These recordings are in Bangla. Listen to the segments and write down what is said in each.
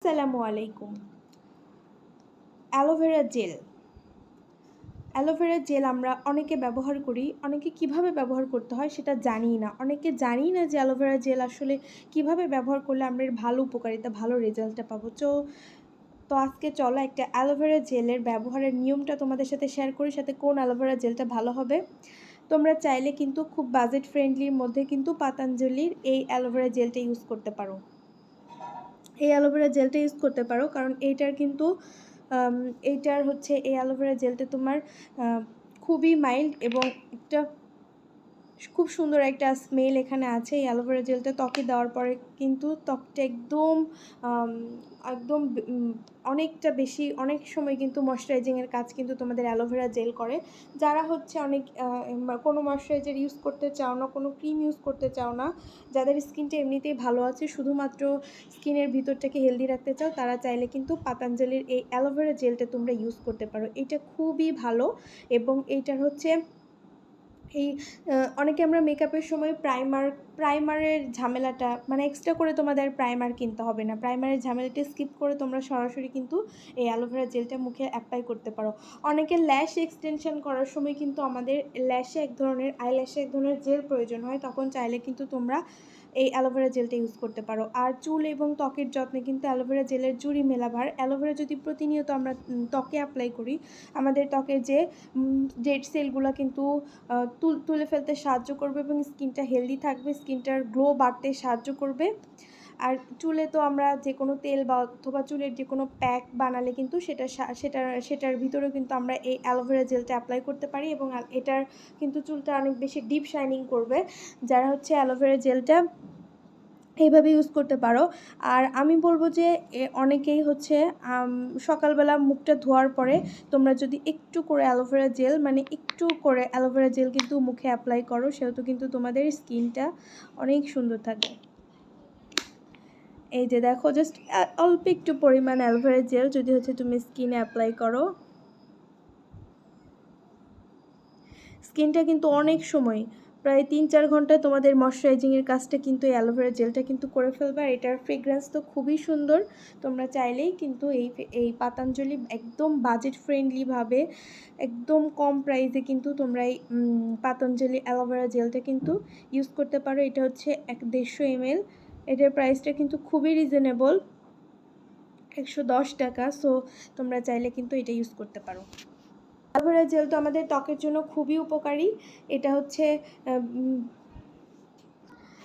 আসসালামু আলাইকুম। Aloe vera gel. অ্যালোভেরা জেল আমরা অনেকে ব্যবহার করি, অনেকে কিভাবে ব্যবহার করতে হয় সেটা জানি না। অনেকে জানি না যে অ্যালোভেরা জেল আসলে কিভাবে ব্যবহার করলে আমরা এর ভালো উপকারিতা, ভালো রেজাল্টটা পাবো। তো আজকে চলো একটা অ্যালোভেরা জেলের ব্যবহারের নিয়মটা তোমাদের সাথে শেয়ার করি, সাথে কোন অ্যালোভেরা জেলটা ভালো হবে। তোমরা চাইলে কিন্তু খুব বাজেট ফ্রেন্ডলির মধ্যে কিন্তু পাতাঞ্জলির এই অ্যালোভেরা জেলটা ইউজ করতে পারো। এই অ্যালোভেরা জেলটা ইউজ করতে পারো, কারণ এইটার কিন্তু এই অ্যালোভেরা জেলটা তোমার খুবই মাইল্ড এবং একটা খুব সুন্দর একটা স্মেল এখানে আছে। এই অ্যালোভেরা জেলটা ত্বকে দেওয়ার পরে কিন্তু ত্বকটা একদম একদম অনেকটা বেশি, অনেক সময় কিন্তু ময়শ্চারাইজিংয়ের কাজ কিন্তু তোমাদের অ্যালোভেরা জেল করে। যারা হচ্ছে কোনো ময়শ্চারাইজার ইউজ করতে চাও না, কোনো ক্রিম ইউজ করতে চাও না, যাদের স্কিনটা এমনিতেই ভালো আছে, শুধুমাত্র স্কিনের ভিতরটাকে হেলদি রাখতে চাও, তারা চাইলে কিন্তু পাতাঞ্জলির এই অ্যালোভেরা জেলটা তোমরা ইউজ করতে পারো। এটা খুবই ভালো এবং এইটার হচ্ছে অনেকে আমরা মেকআপের সময় প্রাইমারের ঝামেলাটা এক্সট্রা করে তোমাদের প্রাইমার কিনতে হবে না। প্রাইমারের ঝামেলাটা স্কিপ করে তোমরা সরাসরি কিন্তু এই অ্যালোভেরা জেলটা মুখে অ্যাপ্লাই করতে পারো। অনেকে ল্যাশ এক্সটেনশন করার সময় কিন্তু আমাদের আইল্যাশে এক ধরনের জেল প্রয়োজন হয়, তখন চাইলে কিন্তু তোমরা এই অ্যালোভেরা জেলটা ইউজ করতে পারো। আর চুল এবং ত্বকের যত্নে কিন্তু অ্যালোভেরা জেলের জুড়ি মেলাভার। অ্যালোভেরা যদি প্রতিনিয়ত আমরা ত্বকে অ্যাপ্লাই করি, আমাদের ত্বকের যে ডেড সেলগুলো কিন্তু তুলে ফেলতে সাহায্য করবে এবং স্কিনটা হেলদি থাকবে, স্কিনটার গ্লো বাড়তে সাহায্য করবে। আর চুলে তো আমরা যে কোনো তেল বা অথবা চুলের যে কোনো প্যাক বানালে কিন্তু সেটার ভিতরেও কিন্তু আমরা এই অ্যালোভেরা জেলটা অ্যাপ্লাই করতে পারি এবং এটার কিন্তু চুলটা অনেক বেশি ডিপ শাইনিং করবে। যারা হচ্ছে অ্যালোভেরা জেলটা এইভাবে ইউজ করতে পারো। আর আমি বলবো যে অনেকেই হচ্ছে সকালবেলা মুখটা ধোয়ার পরে তোমরা যদি একটু করে অ্যালোভেরা জেল কিন্তু মুখে অ্যাপ্লাই করো, সেহেতু কিন্তু তোমাদের স্কিনটা অনেক সুন্দর থাকবে। এই যে দেখো, জাস্ট অল্প একটু পরিমাণ অ্যালোভেরা জেল যদি হচ্ছে তুমি স্কিনে অ্যাপ্লাই করো, স্কিনটা কিন্তু অনেক সময় প্রায় 3-4 ঘন্টায় তোমাদের ময়শ্চারাইজিংয়ের কাজটা কিন্তু এই অ্যালোভেরা জেলটা কিন্তু করে ফেলবে। আর এটার ফ্রেগ্রেন্স তো খুবই সুন্দর। তোমরা চাইলেই কিন্তু এই পাতাঞ্জলি একদম বাজেট ফ্রেন্ডলিভাবে, একদম কম প্রাইসে কিন্তু তোমরা এই পাতাঞ্জলি অ্যালোভেরা জেলটা কিন্তু ইউজ করতে পারো। এটা হচ্ছে 150 ml। এটার প্রাইসটা কিন্তু খুবই রিজনেবল, 110 টাকা। সো তোমরা চাইলে কিন্তু এটা ইউজ করতে পারো। অ্যালোভেরা জেল তো আমাদের ত্বকের জন্য খুবই উপকারী। এটা হচ্ছে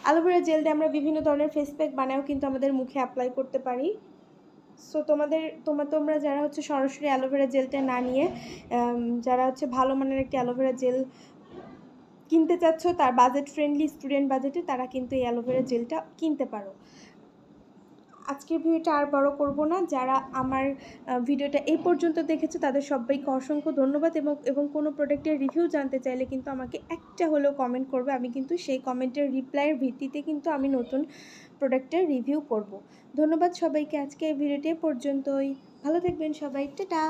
অ্যালোভেরা জেল দিয়ে আমরা বিভিন্ন ধরনের ফেস প্যাক বানায়ও কিন্তু আমাদের মুখে অ্যাপ্লাই করতে পারি। সো তোমরা যারা হচ্ছে সরাসরি অ্যালোভেরা জেলটা না নিয়ে যারা হচ্ছে ভালো মানের একটি অ্যালোভেরা জেল কিনতে চাচ্ছ, তার বাজেট ফ্রেন্ডলি স্টুডেন্ট বাজেটে, তারা কিন্তু এই অ্যালোভেরা জেলটা কিনতে পারো। আজকের ভিডিওটা আর বড় করব না। যারা আমার ভিডিওটা এই পর্যন্ত দেখেছে তাদের সবাইকে অসংখ্য ধন্যবাদ এবং কোনো প্রোডাক্টের রিভিউ জানতে চাইলে কিন্তু আমাকে একটা হলেও কমেন্ট করবে। আমি কিন্তু সেই কমেন্টের রিপ্লাইয়ের ভিত্তিতে কিন্তু আমি নতুন প্রোডাক্টের রিভিউ করব। ধন্যবাদ সবাইকে। আজকে এই ভিডিওটি পর্যন্তই। ভালো থাকবেন সবাই। টাটা।